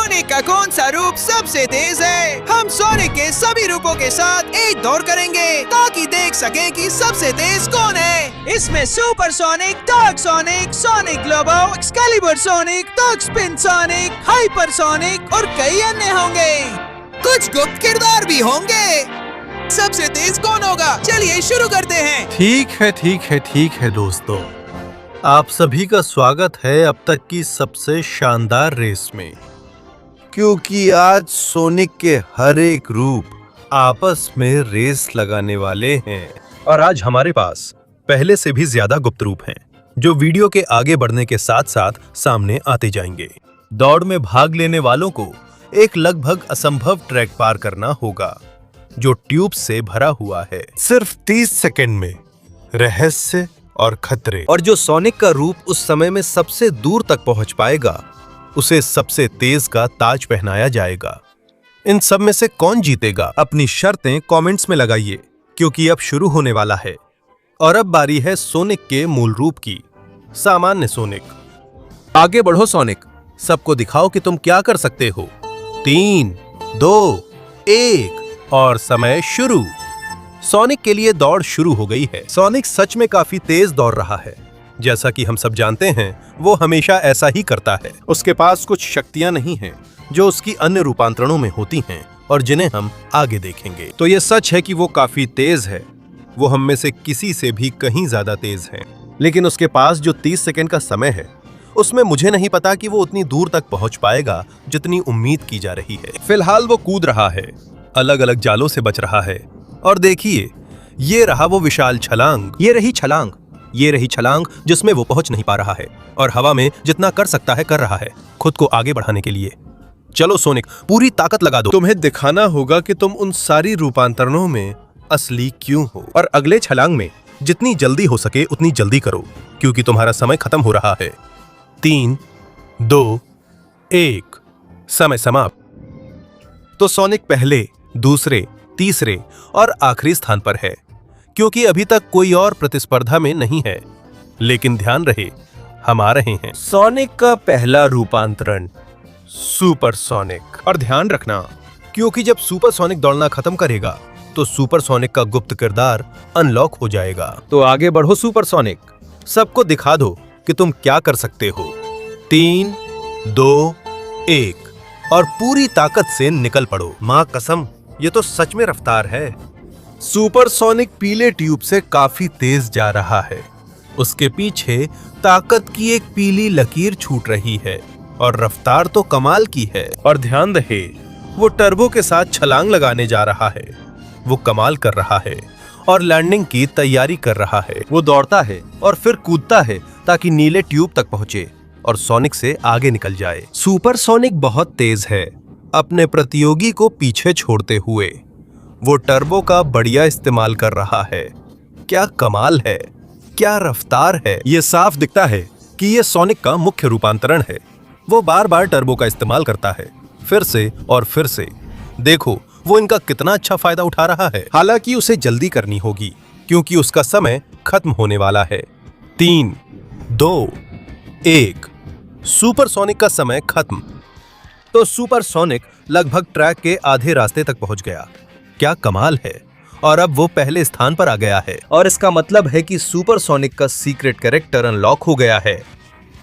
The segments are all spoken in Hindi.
सोनिक का कौन सा रूप सबसे तेज है? हम सोनिक के सभी रूपों के साथ एक दौड़ करेंगे ताकि देख सके कि सबसे तेज कौन है। इसमें super sonic, dark sonic, sonic Globo, Excalibur sonic, dark spin sonic, hyper sonic और कई अन्य होंगे। कुछ गुप्त किरदार भी होंगे। सबसे तेज कौन होगा? चलिए शुरू करते हैं। ठीक है दोस्तों, आप सभी का स्वागत है अब तक की सबसे शानदार रेस में, क्योंकि आज सोनिक के हर एक रूप आपस में रेस लगाने वाले हैं। और आज हमारे पास पहले से भी ज्यादा गुप्त रूप हैं, जो वीडियो के आगे बढ़ने के साथ साथ सामने आते जाएंगे। दौड़ में भाग लेने वालों को एक लगभग असंभव ट्रैक पार करना होगा, जो ट्यूब से भरा हुआ है। सिर्फ 30 सेकंड में रहस्य और खतरे। और जो सोनिक का रूप उस समय में सबसे दूर तक पहुंच पाएगा, उसे सबसे तेज का ताज पहनाया जाएगा। इन सब में से कौन जीतेगा? अपनी शर्तें कमेंट्स में लगाइए, क्योंकि अब शुरू होने वाला है। और अब बारी है सोनिक के मूल रूप की। सामान्य सोनिक। आगे बढ़ो सोनिक, सबको दिखाओ कि तुम क्या कर सकते हो। 3, 2, 1 और समय शुरू। सोनिक के लिए दौड़ शुरू हो गई है। सोनिक सच में काफी तेज दौड़ रहा है। जैसा कि हम सब जानते हैं, वो हमेशा ऐसा ही करता है। उसके पास कुछ शक्तियां नहीं हैं, जो उसकी अन्य रूपांतरणों में होती हैं और जिन्हें हम आगे देखेंगे। तो ये सच है कि वो काफी तेज है। वो हम में से किसी से भी कहीं ज्यादा तेज है। लेकिन उसके पास जो 30 सेकंड का समय है, उसमें मुझे नहीं पता कि वो उतनी दूर तक पहुंच पाएगा जितनी उम्मीद की जा रही है। फिलहाल वो कूद रहा है, अलग अलग जालों से बच रहा है। और देखिए, ये रहा वो विशाल छलांग। ये रही छलांग जिसमें वो पहुंच नहीं पा रहा है, और हवा में जितना कर सकता है कर रहा है, खुद को आगे बढ़ाने के लिए। चलो सोनिक, पूरी ताकत लगा दो। तुम्हें दिखाना होगा कि तुम उन सारी रूपांतरणों में असली क्यों हो। और अगले छलांग में जितनी जल्दी हो सके उतनी जल्दी करो, क्योंकि तुम्हारा समय खत्म हो रहा है। 3, 2, 1 समय समाप्त। तो सोनिक पहले, दूसरे, तीसरे और आखिरी स्थान पर है, क्योंकि अभी तक कोई और प्रतिस्पर्धा में नहीं है। लेकिन ध्यान रहे, हम आ रहे हैं। सोनिक का पहला रूपांतरण सुपर सोनिक। और ध्यान रखना, क्योंकि जब सुपर सोनिक दौड़ना खत्म करेगा तो सुपर सोनिक का गुप्त किरदार अनलॉक हो जाएगा। तो आगे बढ़ो सुपर सोनिक, सबको दिखा दो कि तुम क्या कर सकते हो। 3, 2, 1 और पूरी ताकत से निकल पड़ो। माँ कसम, ये तो सच में रफ्तार है। सुपर सोनिक पीले ट्यूब से काफी तेज जा रहा है। उसके पीछे ताकत की एक पीली लकीर छूट रही है, और रफ्तार तो कमाल की है। और ध्यान रहे, वो टर्बो के साथ छलांग लगाने जा रहा है। वो कमाल कर रहा है और लैंडिंग की तैयारी कर रहा है। वो दौड़ता है और फिर कूदता है ताकि नीले ट्यूब तक पहुंचे और सोनिक से आगे निकल जाए। सुपर सोनिक बहुत तेज है, अपने प्रतियोगी को पीछे छोड़ते हुए। वो टर्बो का बढ़िया इस्तेमाल कर रहा है। क्या कमाल है, क्या रफ्तार है। ये साफ दिखता है कि ये सोनिक का मुख्य रूपांतरण है। वो बार बार टर्बो का इस्तेमाल करता है, फिर से और फिर से। देखो वो इनका कितना अच्छा फायदा उठा रहा है। हालांकि उसे जल्दी करनी होगी, क्योंकि उसका समय खत्म होने वाला है। 3, 2, 1 सुपर सोनिक का समय खत्म। तो सुपर सोनिक लगभग ट्रैक के आधे रास्ते तक पहुंच गया। क्या कमाल है। और अब वो पहले स्थान पर आ गया है, और इसका मतलब है कि सुपर सोनिक का सीक्रेट कैरेक्टर अनलॉक हो गया है।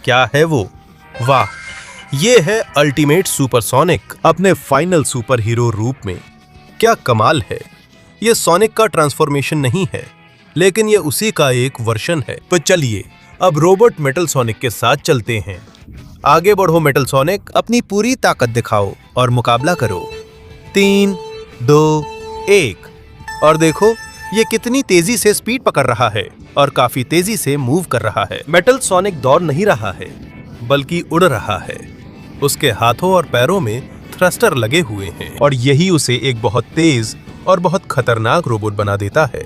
क्या है वो? वाह, ये है अल्टीमेट सुपर सोनिक अपने फाइनल सुपर हीरो रूप में। क्या कमाल है। ये सोनिक का ट्रांसफॉर्मेशन नहीं है, लेकिन ये उसी का एक वर्जन है। तो चलिए अब रोबोट मेटल सोनिक के साथ चलते हैं। आगे बढ़ो मेटल सोनिक, अपनी पूरी ताकत दिखाओ और मुकाबला करो। 3, 2, 1 और देखो ये कितनी तेजी से स्पीड पकड़ रहा है और काफी तेजी से मूव कर रहा है। मेटल सोनिक दौड़ नहीं रहा है, बल्कि उड़ रहा है। उसके हाथों और पैरों में थ्रस्टर लगे हुए हैं, और यही उसे एक बहुत तेज और बहुत खतरनाक रोबोट बना देता है।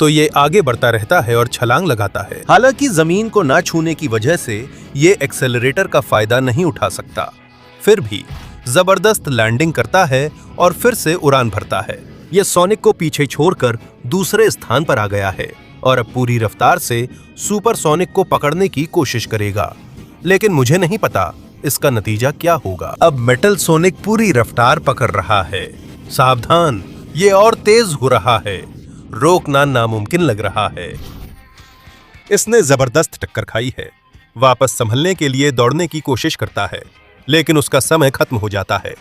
तो ये आगे बढ़ता रहता है और छलांग लगाता है। हालांकि जमीन को ना छूने की वजह से ये एक्सेलरेटर का फायदा नहीं उठा सकता, फिर भी जबरदस्त लैंडिंग करता है और फिर से उड़ान भरता है। ये सोनिक को पीछे छोड़कर दूसरे स्थान पर आ गया है और अब पूरी रफ्तार से सुपर सोनिक को पकड़ने की कोशिश करेगा। लेकिन मुझे नहीं पता इसका नतीजा क्या होगा। अब मेटल सोनिक पूरी रफ्तार पकड़ रहा है। सावधान, ये और तेज हो रहा है। रोकना नामुमकिन लग रहा है। इसने जबरदस्त टक्कर खाई है। वापस संभलने के लिए दौड़ने की कोशिश करता है, लेकिन उसका समय खत्म हो जाता है।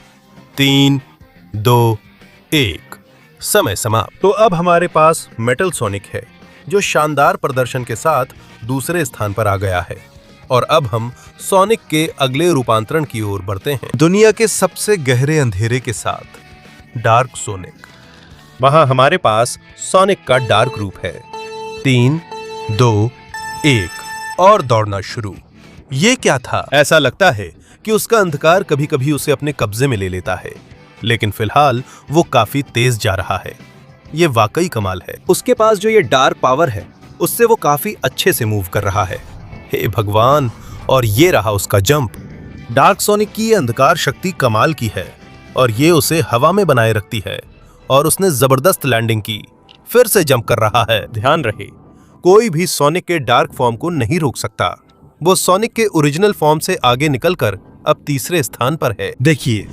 3, 2, 1 समय समाप्त। तो अब हमारे पास मेटल सोनिक है, जो शानदार प्रदर्शन के साथ दूसरे स्थान पर आ गया है। और अब हम सोनिक के अगले रूपांतरण की ओर बढ़ते हैं, दुनिया के सबसे गहरे अंधेरे के साथ, डार्क सोनिक। वहां हमारे पास सोनिक का डार्क रूप है। 3, 2, 1 और दौड़ना शुरू। ये क्या था? ऐसा लगता है कि उसका अंधकार कभी कभी उसे अपने कब्जे में ले लेता है, लेकिन फिलहाल वो काफी तेज जा रहा है। ये वाकई कमाल है। उसके पास जो ये डार्क पावर है, उससे वो काफी अच्छे से मूव कर रहा है। हे भगवान, और ये रहा उसका जंप। डार्क सोनिक की ये अंधकार शक्ति कमाल की है, और ये उसे हवा में बनाए रखती है। और उसने जबरदस्त लैंडिंग की, फिर से जंप कर रहा है। ध्यान रहे, कोई भी सोनिक के डार्क फॉर्म को नहीं रोक सकता। वो सोनिक के ओरिजिनल फॉर्म से आगे निकलकर अब तीसरे स्थान पर है। देखिए,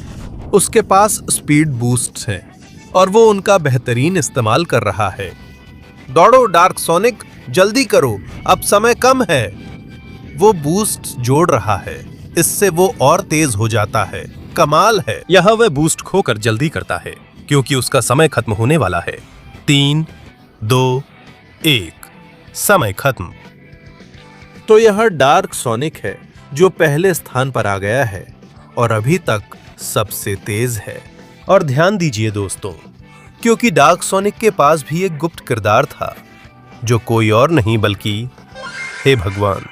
उसके पास स्पीड बूस्ट है और वो उनका बेहतरीन इस्तेमाल कर रहा है। दौड़ो डार्क सोनिक, जल्दी करो, अब समय कम है। वो बूस्ट जोड़ रहा है, इससे वो और तेज हो जाता है। कमाल है। यहाँ वह बूस्ट खोकर जल्दी करता है, क्योंकि उसका समय खत्म होने वाला है। 3, 2, 1 समय खत्म। तो यह डार्क सोनिक है, जो पहले स्थान पर आ गया है और अभी तक सबसे तेज है। और ध्यान दीजिए दोस्तों, क्योंकि डार्क सोनिक के पास भी एक गुप्त किरदार था, जो कोई और नहीं बल्कि, हे भगवान,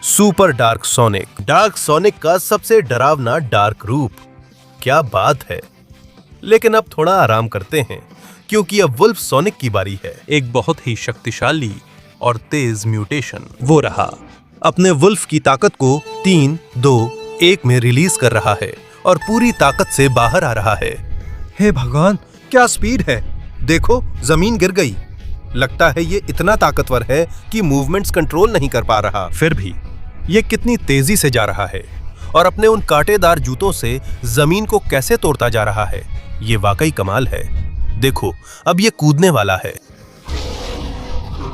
super dark sonic. Dark sonic का सबसे डरावना डार्क रूप। क्या बात है। लेकिन अब थोड़ा आराम करते हैं, क्योंकि अब वुल्फ सोनिक की बारी है। एक बहुत ही शक्तिशाली और तेज म्यूटेशन। वो रहा, अपने वुल्फ की ताकत को 3, 2, 1 में रिलीज कर रहा है और पूरी ताकत से बाहर आ रहा है। हे भगवान, क्या स्पीड है। देखो, जमीन गिर गई। लगता है ये इतना ताकतवर है कि मूवमेंट्स कंट्रोल नहीं कर पा रहा। फिर भी ये कितनी तेजी से जा रहा है और अपने उन कांटेदार जूतों से जमीन को कैसे तोड़ता जा रहा है। ये वाकई कमाल है। देखो, अब ये कूदने वाला है।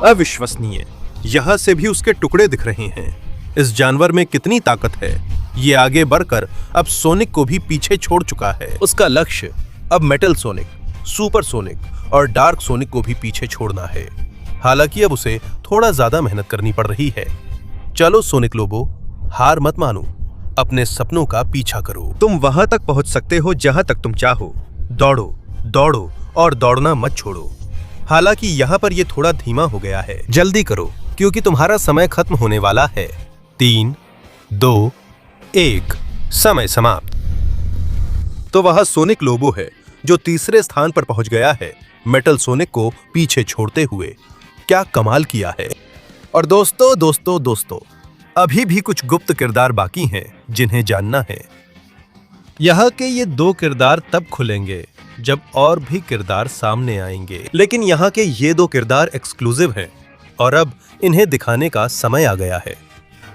अविश्वसनीय, यहां से भी उसके टुकड़े दिख रहे हैं। इस जानवर में कितनी ताकत है। ये आगे बढ़कर अब सोनिक को भी पीछे छोड़ चुका है। उसका लक्ष्य अब मेटल सोनिक, सुपर सोनिक और डार्क सोनिक को भी पीछे छोड़ना है। हालांकि अब उसे थोड़ा ज्यादा मेहनत करनी पड़ रही है। चलो सोनिक लोबो, हार मत मानो, अपने सपनों का पीछा करो। तुम वहां तक पहुंच सकते हो जहां तक तुम चाहो। दौड़ो, दौड़ो और दौड़ना मत छोड़ो। हालांकि यहाँ पर ये थोड़ा धीमा हो गया है। जल्दी करो, क्योंकि तुम्हारा समय खत्म होने वाला है। 3, 2, 1 समय समाप्त। तो वह सोनिक लोबो है, जो तीसरे स्थान पर पहुंच गया है, मेटल सोनिक को पीछे छोड़ते हुए। क्या कमाल किया है। और दोस्तों, अभी भी कुछ गुप्त किरदार बाकी हैं, जिन्हें जानना है। यहाँ के ये 2 किरदार तब खुलेंगे जब और भी किरदार सामने आएंगे। लेकिन यहाँ के ये 2 किरदार एक्सक्लूसिव हैं और अब इन्हें दिखाने का समय आ गया है।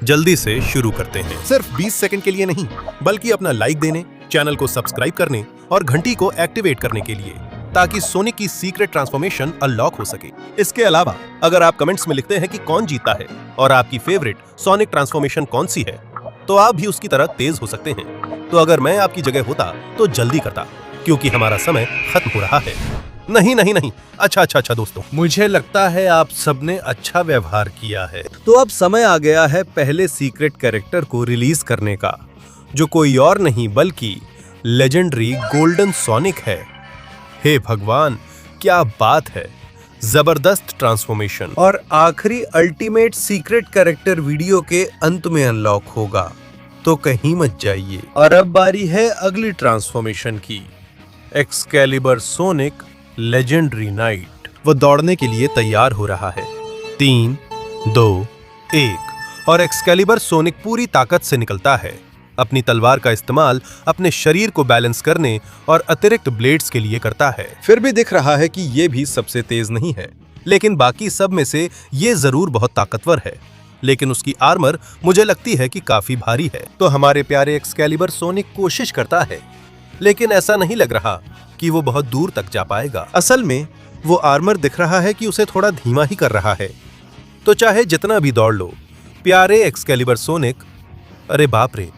जल्दी से शुरू करते हैं। सिर्फ 20 सेकंड के लिए नहीं, बल्कि अपना लाइक देने, चैनल को सब्सक्राइब करने और घंटी को एक्टिवेट करने के लिए, ताकि सोनिक की सीक्रेट ट्रांसफॉर्मेशन अनलॉक हो सके। इसके अलावा अगर आप कमेंट्स में लिखते हैं कि कौन जीता है और आपकी फेवरेट सोनिक ट्रांसफॉर्मेशन कौन सी है, तो आप भी उसकी तरह तेज हो सकते हैं। तो अगर मैं आपकी जगह होता तो जल्दी करता, क्योंकि हमारा समय खत्म हो रहा है। नहीं, अच्छा दोस्तों, मुझे लगता है आप सबने अच्छा व्यवहार किया है। तो अब समय आ गया है पहले सीक्रेट कैरेक्टर को रिलीज करने का, जो कोई और नहीं बल्कि लेजेंडरी गोल्डन सोनिक है। हे भगवान, क्या बात है। जबरदस्त ट्रांसफॉर्मेशन। और आखिरी अल्टीमेट सीक्रेट कैरेक्टर वीडियो के अंत में अनलॉक होगा, तो कहीं मत जाइए। और अब बारी है अगली ट्रांसफॉर्मेशन की, एक्सकैलिबर सोनिक लेजेंडरी नाइट। वो दौड़ने के लिए तैयार हो रहा है। 3, 2, 1 और एक्सकैलिबर सोनिक पूरी ताकत से निकलता है। अपनी तलवार का इस्तेमाल अपने शरीर को बैलेंस करने और अतिरिक्त ब्लेड्स के लिए करता है। फिर भी दिख रहा है कि ये भी सबसे तेज नहीं है, लेकिन बाकी सब में से ये जरूर बहुत ताकतवर है। लेकिन उसकी आर्मर मुझे लगती है कि काफी भारी है। तो हमारे प्यारे एक्सकैलिबर सोनिक कोशिश करता है, लेकिन ऐसा नहीं लग रहा कि वो बहुत दूर तक जा पाएगा। असल में वो आर्मर दिख रहा है कि उसे थोड़ा धीमा ही कर रहा है। तो चाहे जितना भी दौड़ लो, प्यारे एक्सकैलिबर सोनिक, अरे बाप रे,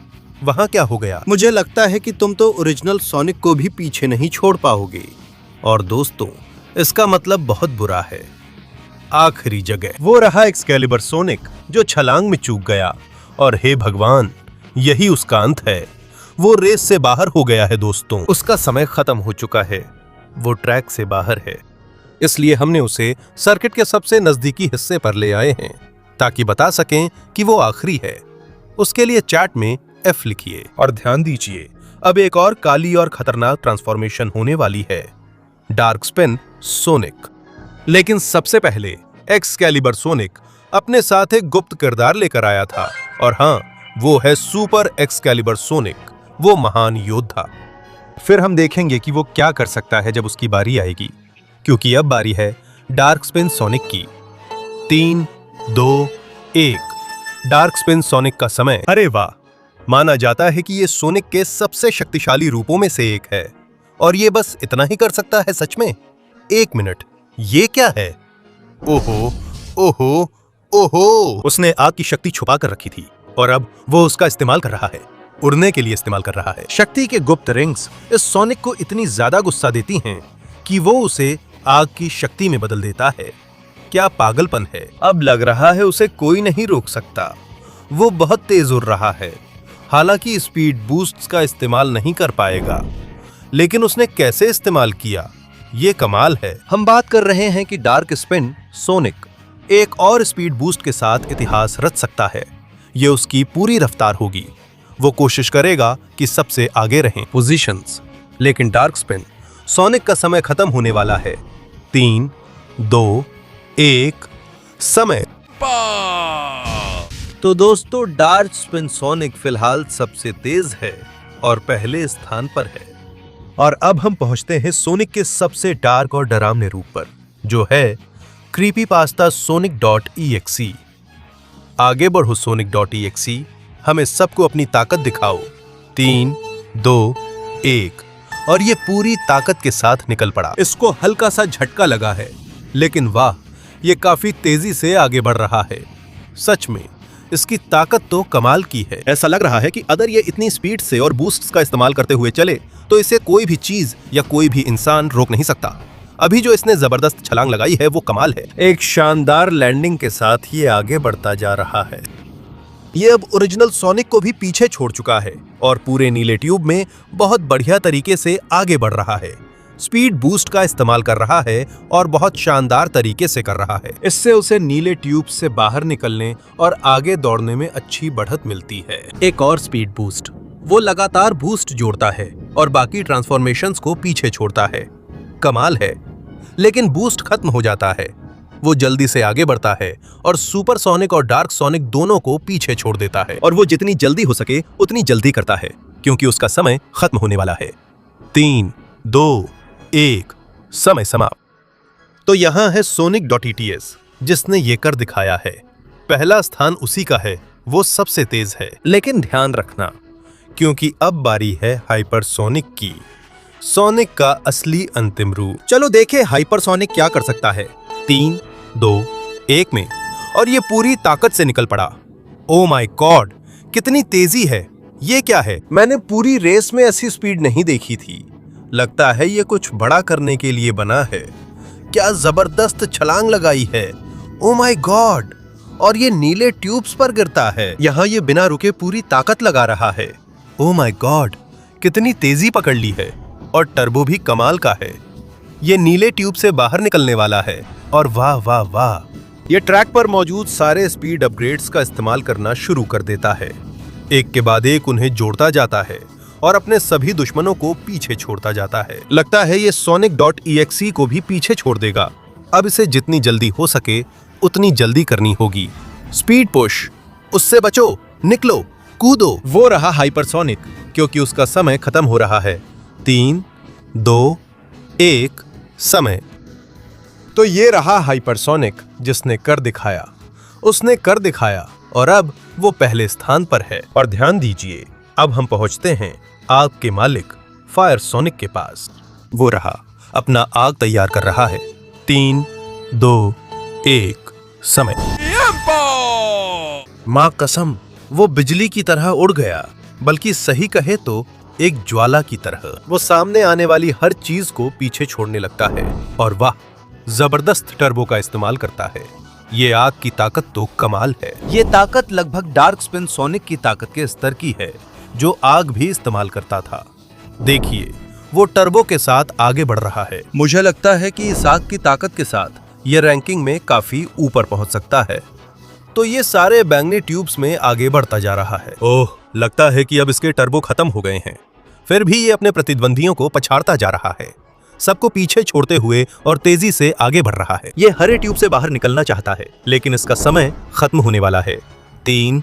वहां क्या हो गया? मुझे लगता है कि तुम तो ओरिजिनल सोनिक को भी पीछे नहीं छोड़ पाओगे। और दोस्तों, इसका मतलब बहुत बुरा है। आखिरी जगह वो रहा एक्सकैलिबर सोनिक, जो छलांग में चूक गया। और हे भगवान, यही उसका अंत है। वो रेस से बाहर हो गया है दोस्तों। उसका समय खत्म हो चुका है। वो ट्रैक से बाहर है, इसलिए हमने उसे सर्किट के सबसे नजदीकी हिस्से पर ले आए हैं, ताकि बता सकें कि वो आखिरी है। उसके लिए चैट में F लिखिए। और ध्यान दीजिए, अब एक और काली और खतरनाक ट्रांसफॉर्मेशन होने वाली है, डार्क स्पिन सोनिक। लेकिन सबसे पहले एक्सकैलिबर सोनिक अपने साथ एक गुप्त किरदार लेकर आया था, और हाँ, वो है सुपर एक्सकैलिबर सोनिक, वो महान योद्धा। फिर हम देखेंगे कि वो क्या कर सकता है जब उसकी बारी आएगी, क्योंकि अब बारी है डार्क स्पिन सोनिक की। 3, 2, 1। डार्क स्पिन सोनिक का समय। अरे वाह, माना जाता है कि ये सोनिक के सबसे शक्तिशाली रूपों में से एक है, और ये बस इतना ही कर सकता है सच में? 1 मिनट, ये क्या है? ओहो ओहो ओहो, उसने आग की शक्ति छुपा कर रखी थी और अब वो उसका इस्तेमाल कर रहा है, उड़ने के लिए इस्तेमाल कर रहा है। शक्ति के गुप्त रिंग्स इस सोनिक को इतनी ज्यादा गुस्सा देती हैं कि वो उसे आग की शक्ति में बदल देता है। क्या पागलपन है! अब लग रहा है उसे कोई नहीं रोक सकता। वो बहुत तेज उड़ रहा है, हालांकि स्पीड बूस्ट्स का इस्तेमाल नहीं कर पाएगा, लेकिन उसने कैसे इस्तेमाल किया, ये कमाल है। हम बात कर रहे हैं कि डार्क स्पिन सोनिक एक और स्पीड बूस्ट के साथ इतिहास रच सकता है। ये उसकी पूरी रफ्तार होगी। वो कोशिश करेगा कि सबसे आगे रहें पोजीशंस। लेकिन डार्क स्पिन सोनिक का समय खत्म होने वाला है। 3, 2, 1, समय। तो दोस्तों, डार्क स्पिन सोनिक फिलहाल सबसे तेज है और पहले स्थान पर है। और अब हम पहुंचते हैं सोनिक के सबसे डार्क और डरावने रूप पर, जो है क्रीपीपास्ता sonic.exe। आगे बढ़ो sonic.exe, हमें सबको अपनी ताकत दिखाओ। 3, 2, 1। और ये पूरी ताकत के साथ निकल पड़ा। इसको हल्का सा झटका लगा है, लेकिन वाह, ये काफी तेजी से आगे बढ़ रहा है। सच में इसकी ताकत तो कमाल की है। ऐसा लग रहा है कि अगर ये इतनी स्पीड से और बूस्ट्स का इस्तेमाल करते हुए चले तो इसे कोई भी चीज या कोई भी इंसान रोक नहीं सकता। अभी जो इसने जबरदस्त छलांग लगाई है वो कमाल है। एक शानदार लैंडिंग के साथ ये आगे बढ़ता जा रहा है। ये अब ओरिजिनल सोनिक को भी पीछे छोड़ चुका है और पूरे नीले ट्यूब में बहुत बढ़िया तरीके से आगे बढ़ रहा है। स्पीड बूस्ट का इस्तेमाल कर रहा है और बहुत शानदार तरीके से कर रहा है। इससे उसे नीले ट्यूब से बाहर निकलने और आगे दौड़ने में अच्छी बढ़त मिलती है। एक और स्पीड बूस्ट। वो लगातार बूस्ट जोड़ता है और बाकी ट्रांसफॉर्मेशंस को पीछे छोड़ता है। कमाल है। लेकिन बूस्ट खत्म हो जाता है। वो जल्दी से आगे बढ़ता है और सुपर सोनिक और डार्क सोनिक दोनों को पीछे छोड़ देता है। और वो जितनी जल्दी हो सके उतनी जल्दी करता है, क्योंकि उसका समय खत्म होने वाला है। 3, 2, 1, समय समाप्त। तो यहाँ है sonic.ets, जिसने ये कर दिखाया है। पहला स्थान उसी का है, वो सबसे तेज है। लेकिन ध्यान रखना, क्योंकि अब बारी है हाइपरसोनिक की, सोनिक का असली अंतिम रूप। चलो देखें हाइपरसोनिक क्या कर सकता है। 3, 2, 1 में, और ये पूरी ताकत से निकल पड़ा। ओ माय गॉड, कितनी तेजी है! ये क्या है? मैंने पूरी रेस में ऐसी स्पीड नहीं देखी थी। लगता है ये कुछ बड़ा करने के लिए बना है। क्या जबरदस्त छलांग लगाई है! Oh my God! और ये नीले ट्यूब्स पर गिरता है। यहाँ ये बिना रुके पूरी ताकत लगा रहा है। ओ माय गॉड, कितनी तेजी पकड़ ली है! और टर्बो भी कमाल का है। ये नीले ट्यूब से बाहर निकलने वाला है। और वाह वाह वाह, ये ट्रैक पर मौजूद सारे स्पीड अपग्रेड्स का इस्तेमाल करना शुरू कर देता है। एक के बाद एक उन्हें जोड़ता जाता है और अपने सभी दुश्मनों को पीछे छोड़ता जाता है। लगता है ये sonic.exe को भी पीछे छोड़ देगा। अब इसे जितनी जल्दी हो सके उतनी जल्दी करनी होगी। स्पीड पुश, उससे बचो, निकलो, कूदो। वो रहा हाइपरसोनिक, क्योंकि उसका समय खत्म हो रहा है। 3, 2, 1, समय। तो ये रहा हाइपरसोनिक, जिसने कर दिखाया। उसने कर दिखाया और अब वो पहले स्थान पर है। और ध्यान दीजिए, अब हम पहुंचते हैं आग के मालिक फायर सोनिक के पास। वो रहा, अपना आग तैयार कर रहा है। 3, 2, 1 समय। मां कसम, वो बिजली की तरह उड़ गया, बल्कि सही कहे तो एक ज्वाला की तरह। वो सामने आने वाली हर चीज को पीछे छोड़ने लगता है और वाह, जबरदस्त टर्बो का इस्तेमाल करता है। ये आग की ताकत तो कमाल है। ये ताकत लगभग डार्क स्पिन सोनिक की ताकत के स्तर की है, जो आग भी इस्तेमाल करता था। देखिए, वो टर्बो के साथ आगे बढ़ रहा है। मुझे लगता है कि इस आग की ताकत के साथ ये रैंकिंग में काफी ऊपर पहुंच सकता है। तो ये सारे बैंगनी ट्यूब्स में आगे बढ़ता जा रहा है। ओह, लगता है कि अब इसके टर्बो खत्म हो गए हैं। फिर भी ये अपने प्रतिद्वंदियों को पछाड़ता जा रहा है, सबको पीछे छोड़ते हुए और तेजी से आगे बढ़ रहा है। ये हरे ट्यूब से बाहर निकलना चाहता है, लेकिन इसका समय खत्म होने वाला है। 3,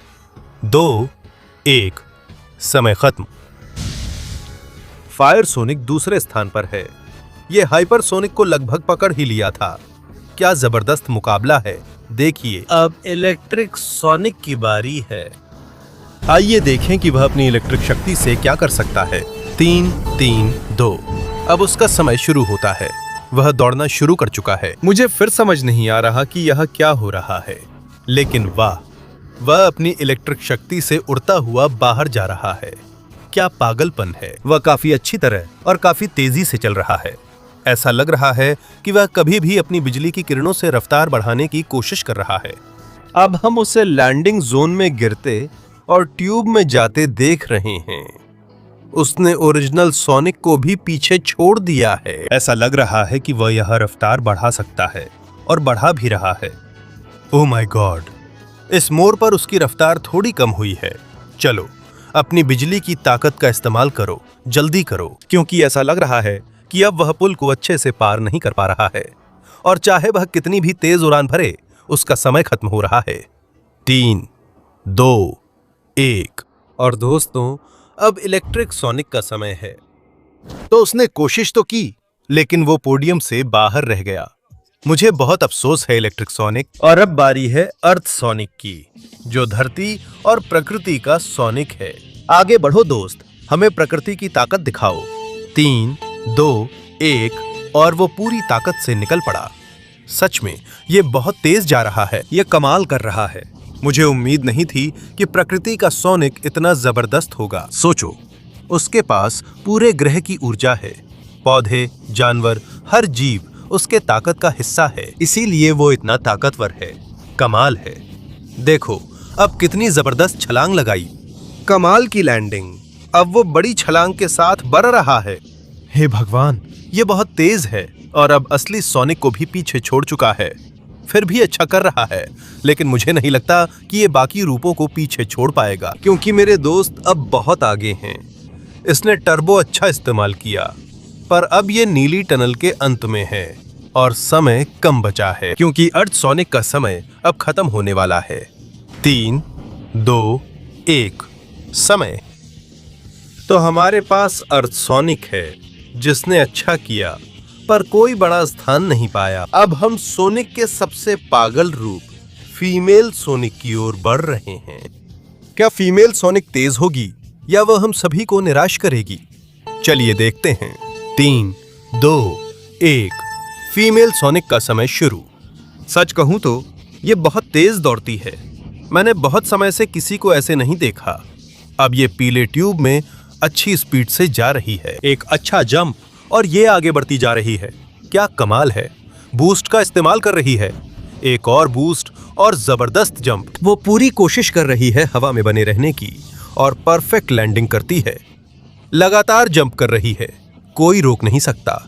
2, 1 समय खत्म। फायर सोनिक दूसरे स्थान पर है। ये हाइपर सोनिक को लगभग पकड़ ही लिया था। क्या जबरदस्त मुकाबला है। देखिए, अब इलेक्ट्रिक सोनिक की बारी है। आइए देखें कि वह अपनी इलेक्ट्रिक शक्ति से क्या कर सकता है। 3, 3, 2 अब उसका समय शुरू होता है। वह दौड़ना शुरू कर चुका है। मुझे फिर समझ नहीं आ रहा कि यह क्या हो रहा है, लेकिन वाह, वह अपनी इलेक्ट्रिक शक्ति से उड़ता हुआ बाहर जा रहा है। क्या पागलपन है। वह काफी अच्छी तरह और काफी तेजी से चल रहा है। ऐसा लग रहा है कि वह कभी भी अपनी बिजली की किरणों से रफ्तार बढ़ाने की कोशिश कर रहा है। अब हम उसे लैंडिंग जोन में गिरते और ट्यूब में जाते देख रहे हैं। उसने ओरिजिनल सोनिक को भी पीछे छोड़ दिया है। ऐसा लग रहा है कि वह यह रफ्तार बढ़ा सकता है और बढ़ा भी रहा है। ओह माय गॉड, इस मोड़ पर उसकी रफ्तार थोड़ी कम हुई है। चलो, अपनी बिजली की ताकत का इस्तेमाल करो, जल्दी करो, क्योंकि ऐसा लग रहा है कि अब वह पुल को अच्छे से पार नहीं कर पा रहा है और चाहे वह कितनी भी तेज उड़ान भरे, उसका समय खत्म हो रहा है। 3, 2, 1 और दोस्तों, अब इलेक्ट्रिक सोनिक का समय है। तो उसने कोशिश तो की, लेकिन वो पोडियम से बाहर रह गया। मुझे बहुत अफसोस है इलेक्ट्रिक सोनिक। और अब बारी है अर्थ सोनिक की, जो धरती और प्रकृति का सोनिक है। आगे बढ़ो दोस्त, हमें प्रकृति की ताकत दिखाओ। 3, 2, 1 और वो पूरी ताकत से निकल पड़ा। सच में ये बहुत तेज जा रहा है। ये कमाल कर रहा है। मुझे उम्मीद नहीं थी कि प्रकृति का सोनिक इतना जबरदस्त होगा। सोचो, उसके पास पूरे ग्रह की ऊर्जा है। पौधे, जानवर, हर जीव उसके ताकत का हिस्सा है, इसीलिए वो इतना ताकतवर है। कमाल है। देखो, अब कितनी जबरदस्त छलांग लगाई। कमाल की लैंडिंग। अब वो बड़ी छलांग के साथ बढ़ रहा है। हे भगवान, ये बहुत तेज है और अब असली सोनिक को भी पीछे छोड़ चुका है। फिर भी अच्छा कर रहा है, लेकिन मुझे नहीं लगता कि ये बाकी रूपों को पीछे छोड़ पाएगा, क्योंकि मेरे दोस्त अब बहुत आगे हैं। इसने टर्बो अच्छा इस्तेमाल किया, पर अब ये नीली टनल के अंत में है और समय कम बचा है, क्योंकि अर्थ सोनिक का समय अब खत्म होने वाला है। 3, 2, 1 समय। तो हमारे पास अर्थ सोनिक है, जिसने अच्छा किया, पर कोई बड़ा स्थान नहीं पाया। अब हम सोनिक के सबसे पागल रूप फीमेल सोनिक की ओर बढ़ रहे हैं। क्या फीमेल सोनिक तेज होगी या वह हम सभी को निराश करेगी? चलिए देखते हैं। 3, 2, 1 फीमेल सोनिक का समय शुरू। सच कहूं तो ये बहुत तेज दौड़ती है। मैंने बहुत समय से किसी को ऐसे नहीं देखा। अब ये पीले ट्यूब में अच्छी स्पीड से जा रही है। एक अच्छा जंप और ये आगे बढ़ती जा रही है। क्या कमाल है। बूस्ट का इस्तेमाल कर रही है। एक और बूस्ट और जबरदस्त जंप। वो पूरी कोशिश कर रही है हवा में बने रहने की और परफेक्ट लैंडिंग करती है। लगातार जंप कर रही है, कोई रोक नहीं सकता।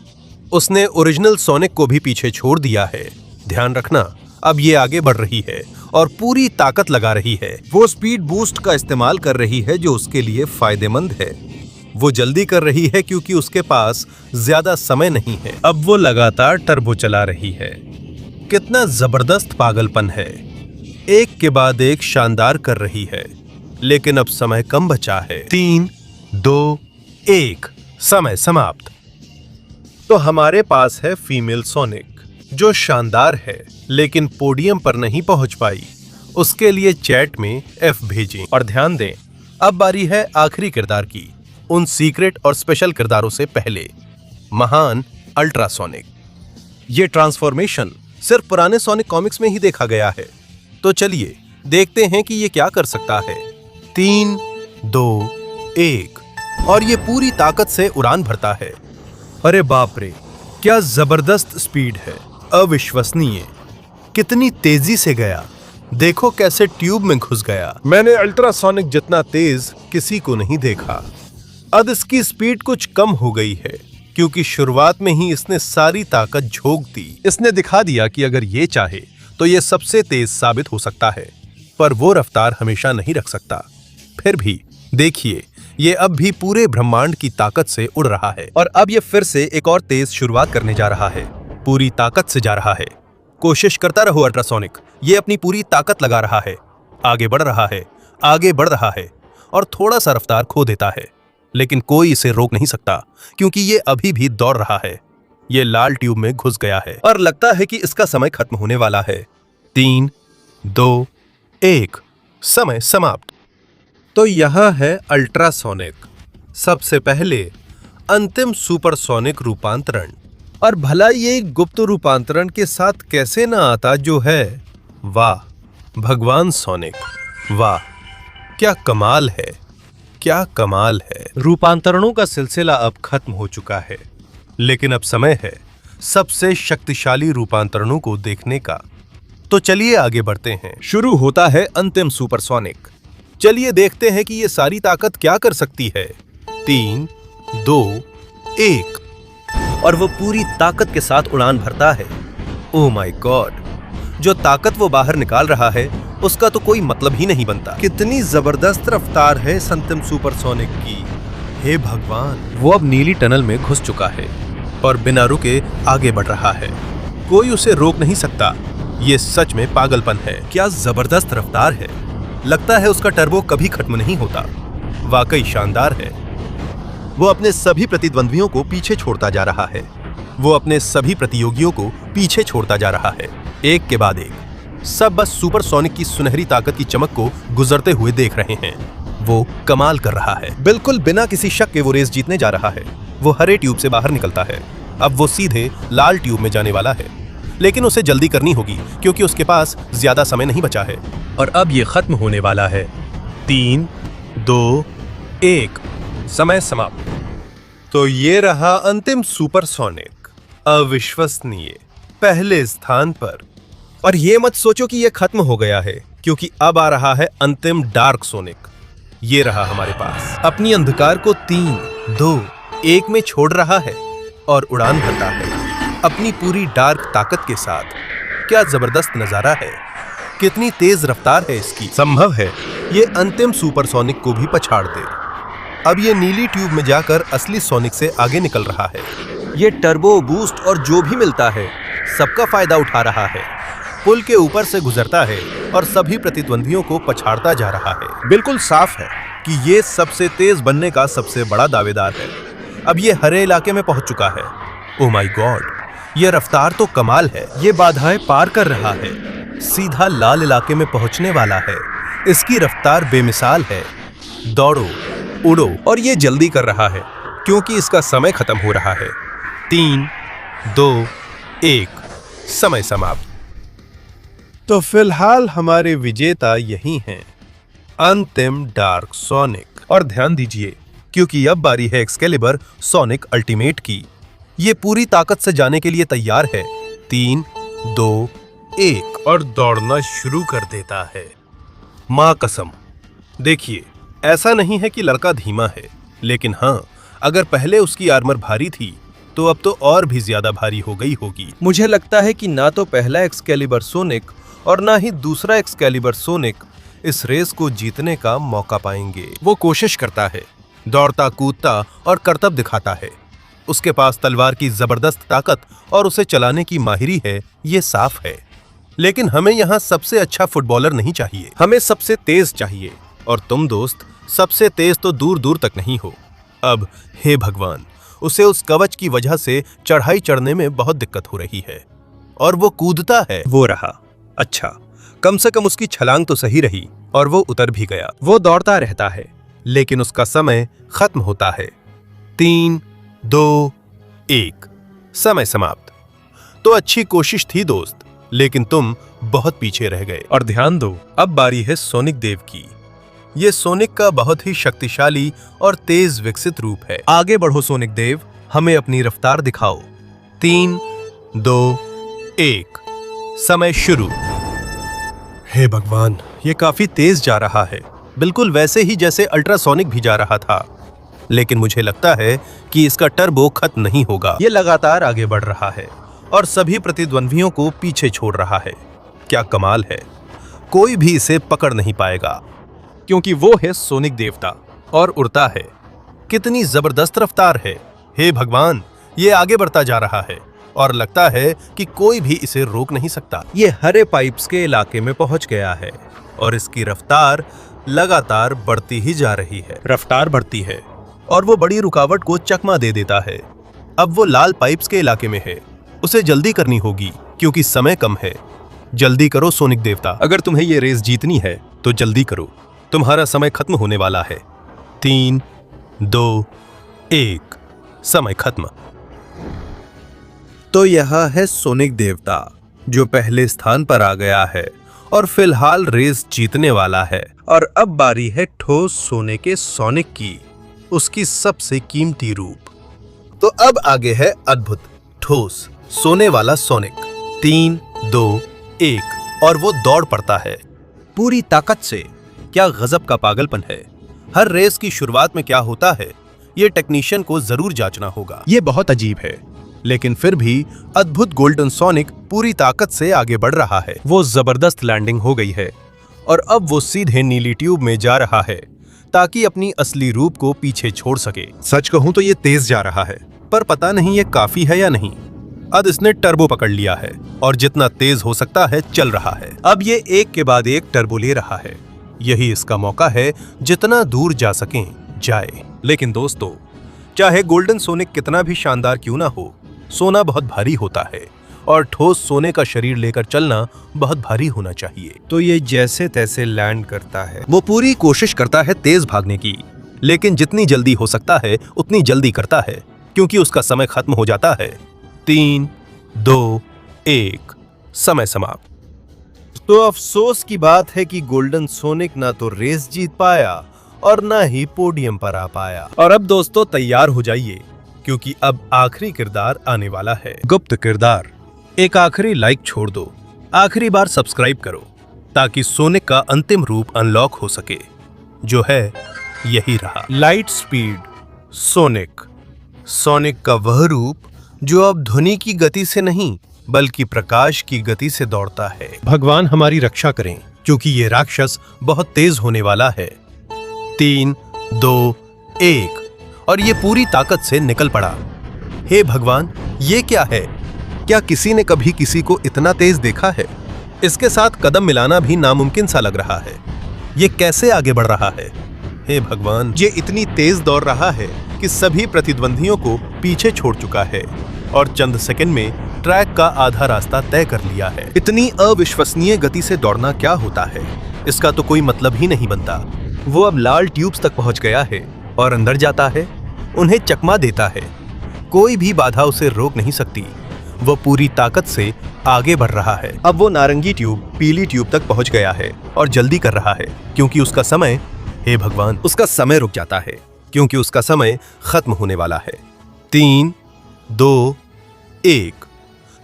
उसने ओरिजिनल सोनिक को भी पीछे छोड़ दिया है। ध्यान रखना, अब ये आगे बढ़ रही है और पूरी ताकत लगा रही है। वो स्पीड बूस्ट का इस्तेमाल कर रही है, जो उसके लिए फायदेमंद है। वो जल्दी कर रही है क्योंकि उसके पास ज्यादा समय नहीं है। अब वो लगातार टर्बो चला रही है। कितना जबरदस्त पागलपन है। एक के बाद एक शानदार कर रही है, लेकिन अब समय कम बचा है। 3, 2, 1 समय समाप्त। तो हमारे पास है फीमेल सोनिक, जो शानदार है, लेकिन पोडियम पर नहीं पहुंच पाई उसके लिए चैट में F भेजें। और ध्यान दें, अब बारी है आखिरी किरदार की, उन सीक्रेट और स्पेशल किरदारों से पहले, महान अल्ट्रासोनिक। ये ट्रांसफॉर्मेशन सिर्फ पुराने सोनिक कॉमिक्स में ही देखा गया है। तो चलिए देखते हैं कि ये क्या कर सकता है। 3, 2, 1 और ये पूरी ताकत से उड़ान भरता है। अरे बाप रे, क्या जबरदस्त स्पीड है, अविश्वसनीय। कितनी तेजी से गया, देखो कैसे ट्यूब में घुस गया। मैंने अल्ट्रासोनिक जितना तेज किसी को नहीं देखा। अब इसकी स्पीड कुछ कम हो गई है क्योंकि शुरुआत में ही इसने सारी ताकत झोंक दी। इसने दिखा दिया कि अगर ये चाहे तो ये सबसे तेज साबित हो सकता है, पर वो रफ्तार हमेशा नहीं रख सकता। फिर भी देखिए, ये अब भी पूरे ब्रह्मांड की ताकत से उड़ रहा है और अब ये फिर से एक और तेज शुरुआत करने जा रहा है। पूरी ताकत से जा रहा है। कोशिश करता रहो अल्ट्रासोनिक, ये अपनी पूरी ताकत लगा रहा है, आगे बढ़ रहा है, आगे बढ़ रहा है और थोड़ा सा रफ्तार खो देता है, लेकिन कोई इसे रोक नहीं सकता क्योंकि ये अभी भी दौड़ रहा है। ये लाल ट्यूब में घुस गया है और लगता है कि इसका समय खत्म होने वाला है। 3, 2, 1 समय समाप्त। तो यह है अल्ट्रासोनिक, सबसे पहले अंतिम सुपरसोनिक रूपांतरण। और भला ये गुप्त रूपांतरण के साथ कैसे ना आता जो है, वाह भगवान सोनिक, वाह क्या कमाल है, क्या कमाल है। रूपांतरणों का सिलसिला अब खत्म हो चुका है, लेकिन अब समय है सबसे शक्तिशाली रूपांतरणों को देखने का। तो चलिए आगे बढ़ते हैं। शुरू होता है अंतिम सुपरसोनिक। चलिए देखते हैं कि ये सारी ताकत क्या कर सकती है। 3, 2, 1 और वो पूरी ताकत के साथ उड़ान भरता है। ओह माय गॉड, जो ताकत वो बाहर निकाल रहा है उसका तो कोई मतलब ही नहीं बनता। कितनी जबरदस्त रफ्तार है इस अंतिम सुपरसोनिक की, हे भगवान। वो अब नीली टनल में घुस चुका है और बिना रुके आगे बढ़ रहा है। कोई उसे रोक नहीं सकता। ये सच में पागलपन है। क्या जबरदस्त रफ्तार है, लगता है उसका टर्बो कभी खत्म नहीं होता। वाकई शानदार है। वो अपने सभी प्रतिद्वंद्वियों को पीछे छोड़ता जा रहा है। वो अपने सभी प्रतियोगियों को पीछे छोड़ता जा रहा है, एक के बाद एक। सब बस सुपरसोनिक की सुनहरी ताकत की चमक को गुजरते हुए देख रहे हैं। वो कमाल कर रहा है। बिल्कुल बिना किसी शक के वो रेस जीतने जा रहा है। वो हरे ट्यूब से बाहर निकलता है। अब वो सीधे लाल ट्यूब में जाने वाला है, लेकिन उसे जल्दी करनी होगी क्योंकि उसके पास ज्यादा समय नहीं बचा है और अब ये खत्म होने वाला है। 3, 2, 1 समय समाप्त। तो ये रहा अंतिम सुपरसोनिक, अविश्वसनीय, पहले स्थान पर। और ये मत सोचो कि ये खत्म हो गया है, क्योंकि अब आ रहा है अंतिम डार्क सोनिक। ये रहा हमारे पास, अपनी अंधकार को 3, 2, 1 में छोड़ रहा है और उड़ान भरता है अपनी पूरी डार्क ताकत के साथ। क्या जबरदस्त नजारा है, कितनी तेज रफ्तार है इसकी। संभव है ये अंतिम सुपरसोनिक को भी पछाड़ दे। अब ये नीली ट्यूब में जाकर असली सोनिक से आगे निकल रहा है। ये टर्बो बूस्ट और जो भी मिलता है सबका फायदा उठा रहा है। पुल के ऊपर से गुजरता है और सभी प्रतिद्वंदियों को पछाड़ता जा रहा है। बिल्कुल साफ है कि ये सबसे तेज बनने का सबसे बड़ा दावेदार है। अब ये हरे इलाके में पहुंच चुका है। ओह माय गॉड, ये रफ्तार तो कमाल है। ये बाधाएं पार कर रहा है, सीधा लाल इलाके में पहुंचने वाला है। इसकी रफ्तार बेमिसाल है। दौड़ो, उड़ो, और ये जल्दी कर रहा है क्योंकि इसका समय खत्म हो रहा है। 3, 2, 1 समय समाप्त। तो फिलहाल हमारे विजेता यही हैं, अंतिम डार्क सोनिक। और ध्यान दीजिए क्योंकि अब बारी है एक्सकेलिबर सोनिक अल्टीमेट की। ये पूरी ताकत से जाने के लिए तैयार है। 3, 2, 1 और दौड़ना शुरू कर देता है। मां कसम, देखिए ऐसा नहीं है कि लड़का धीमा है, लेकिन हाँ, अगर पहले उसकी आर्मर भारी थी तो अब तो और भी ज्यादा भारी हो गई होगी। मुझे लगता है कि ना तो पहला एक्सकेलिबर सोनिक और ना ही दूसरा एक्सकेलिबर सोनिक इस रेस को जीतने का मौका पाएंगे। वो कोशिश करता है, दौड़ता कूदता और करतब दिखाता है। उसके पास तलवार की जबरदस्त ताकत और उसे चलाने की माहिरी है, ये साफ है। लेकिन हमें यहाँ सबसे अच्छा फुटबॉलर नहीं चाहिए, हमें सबसे तेज चाहिए। और तुम दोस्त सबसे तेज तो दूर दूर तक नहीं हो। अब हे भगवान, उसे उस कवच की वजह से चढ़ाई चढ़ने में बहुत दिक्कत हो रही है और वो कूदता है। वो रहा। अच्छा, कम से कम उसकी छलांग तो सही रही और वो उतर भी गया। वो दौड़ता रहता है, लेकिन उसका समय खत्म होता है। 3, 2, 1 समय समाप्त। तो अच्छी कोशिश थी दोस्त, लेकिन तुम बहुत पीछे रह गए। और ध्यान दो, अब बारी है सोनिक देव की। ये सोनिक का बहुत ही शक्तिशाली और तेज विकसित रूप है। आगे बढ़ो सोनिक देव, हमें अपनी रफ्तार दिखाओ। 3, 2, 1 समय शुरू। हे भगवान, ये काफी तेज जा रहा है, बिल्कुल वैसे ही जैसे अल्ट्रासोनिक भी जा रहा था। लेकिन मुझे लगता है कि इसका टर्बो खत्म नहीं होगा। ये लगातार आगे बढ़ रहा है और सभी प्रतिद्वंद्वियों को पीछे छोड़ रहा है। क्या कमाल है, कोई भी इसे पकड़ नहीं पाएगा, क्योंकि वो है सोनिक देवता और उड़ता है। कितनी जबरदस्त रफ्तार है। हे भगवान, ये आगे बढ़ता जा रहा है और लगता है कि कोई भी इसे रोक नहीं सकता। ये हरे पाइप्स के इलाके में पहुंच गया है और इसकी रफ्तार लगातार बढ़ती ही जा रही है। रफ्तार बढ़ती है और वो बड़ी रुकावट को चकमा दे देता है। अब वो लाल पाइप्स के इलाके में है। उसे जल्दी करनी होगी क्योंकि समय कम है। जल्दी करो सोनिक देवता, अगर तुम्हें ये रेस जीतनी है तो जल्दी करो, तुम्हारा समय खत्म होने वाला है। 3, 2, 1 समय खत्म। तो यह है सोनिक देवता जो पहले स्थान पर आ गया है और फिलहाल रेस जीतने वाला है। और अब बारी है ठोस सोने के सोनिक की, उसकी सबसे कीमती रूप। तो अब आगे है अद्भुत ठोस सोने वाला सोनिक। 3, 2, 1 और वो दौड़ पड़ता है पूरी ताकत से। क्या गजब का पागलपन है। हर रेस की शुरुआत में क्या होता है, ये टेक्नीशियन को जरूर जांचना होगा। ये बहुत अजीब है, लेकिन फिर भी अद्भुत गोल्डन सोनिक पूरी ताकत से आगे बढ़ रहा है। वो जबरदस्त लैंडिंग हो गई है और अब वो सीधे नीली ट्यूब में जा रहा है ताकि अपनी असली रूप को पीछे छोड़ सके। सच कहूं तो ये तेज जा रहा है, पर पता नहीं ये काफी है या नहीं। अब इसने टर्बो पकड़ लिया है और जितना तेज हो सकता है चल रहा है। अब ये एक के बाद एक टर्बो ले रहा है। यही इसका मौका है, जितना दूर जा सकें जाए। लेकिन दोस्तों, चाहे गोल्डन सोनिक कितना भी शानदार क्यों ना हो, सोना बहुत भारी होता है और ठोस सोने का शरीर लेकर चलना बहुत भारी होना चाहिए। तो ये जैसे तैसे लैंड करता है। वो पूरी कोशिश करता है तेज भागने की, लेकिन जितनी जल्दी हो सकता है उतनी जल्दी करता है क्योंकि उसका समय खत्म हो जाता है। 3, 2, 1 समय समाप्त। तो अफसोस की बात है कि गोल्डन सोनिक ना तो रेस जीत पाया और ना ही पोडियम पर आ पाया। और अब दोस्तों तैयार हो जाइए, क्योंकि अब आखिरी किरदार आने वाला है। गुप्त किरदार। एक आखिरी लाइक छोड़ दो, आखिरी बार सब्सक्राइब करो ताकि सोनिक का अंतिम रूप अनलॉक हो सके, जो है यही रहा। Light speed sonic. सोनिक का वह रूप जो अब ध्वनि की गति से नहीं बल्कि प्रकाश की गति से दौड़ता है। भगवान हमारी रक्षा करें, क्योंकि ये राक्षस बहुत तेज होने वाला है। 3, 2, 1 और ये पूरी ताकत से निकल पड़ा। हे भगवान, ये क्या है? क्या किसी ने कभी किसी को इतना तेज देखा है? इसके साथ कदम मिलाना भी नामुमकिन सा लग रहा है। ये कैसे आगे बढ़ रहा है? हे भगवान, ये इतनी तेज दौड़ रहा है कि सभी प्रतिद्वंदियों को पीछे छोड़ चुका है और चंद सेकंड में ट्रैक का आधा रास्ता तय कर लिया है। इतनी अविश्वसनीय गति से दौड़ना क्या होता है, इसका तो कोई मतलब ही नहीं बनता। वो अब लाल ट्यूब्स तक पहुंच गया है और अंदर जाता है, उन्हें चकमा देता है। कोई भी बाधा उसे रोक नहीं सकती। वो पूरी ताकत से आगे बढ़ रहा है। अब वो नारंगी ट्यूब पीली ट्यूब तक पहुंच गया है और जल्दी कर रहा है क्योंकि उसका समय, हे भगवान, उसका समय रुक जाता है क्योंकि उसका समय खत्म होने वाला है। 3, 2, 1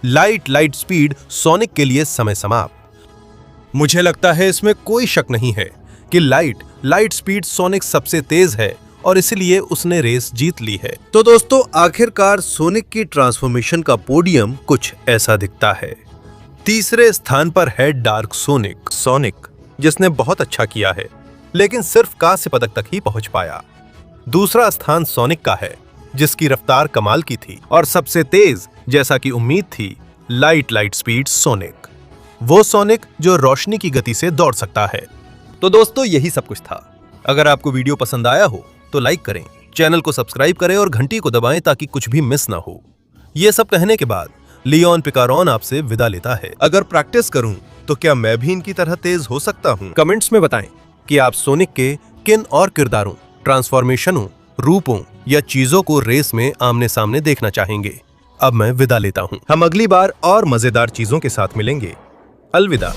लाइट स्पीड सोनिक के लिए समय समाप्त। मुझे लगता है इसमें कोई शक नहीं है कि लाइट स्पीड सोनिक सबसे तेज है और इसलिए उसने रेस जीत ली है। तो दोस्तों, आखिरकार सोनिक की ट्रांसफॉर्मेशन का पोडियम कुछ ऐसा दिखता है। तीसरे स्थान पर है डार्क सोनिक, जिसने बहुत अच्छा किया है, लेकिन सिर्फ कांस्य पदक तक ही पहुंच पाया। दूसरा स्थान सोनिक का है, जिसकी रफ्तार कमाल की थी और सबसे तेज, जैसा कि उम्मीद थी, लाइट स्पीड सोनिक। वो सोनिक जो रोशनी की गति से दौड़ सकता है। तो दोस्तों, यही सब कुछ था। अगर आपको वीडियो पसंद आया हो तो लाइक करें, चैनल को सब्सक्राइब करें और घंटी को दबाएं ताकि कुछ भी मिस ना हो। ये सब कहने के बाद लियोन पिकारॉन आपसे विदा लेता है। अगर प्रैक्टिस करूं तो क्या मैं भी इनकी तरह तेज हो सकता हूं? कमेंट्स में बताएं कि आप सोनिक के किन और किरदारों, ट्रांसफॉर्मेशनों, रूपों या चीजों को रेस में आमने सामने देखना चाहेंगे। अब मैं विदा लेता हूं। हम अगली बार और मजेदार चीजों के साथ मिलेंगे। अलविदा।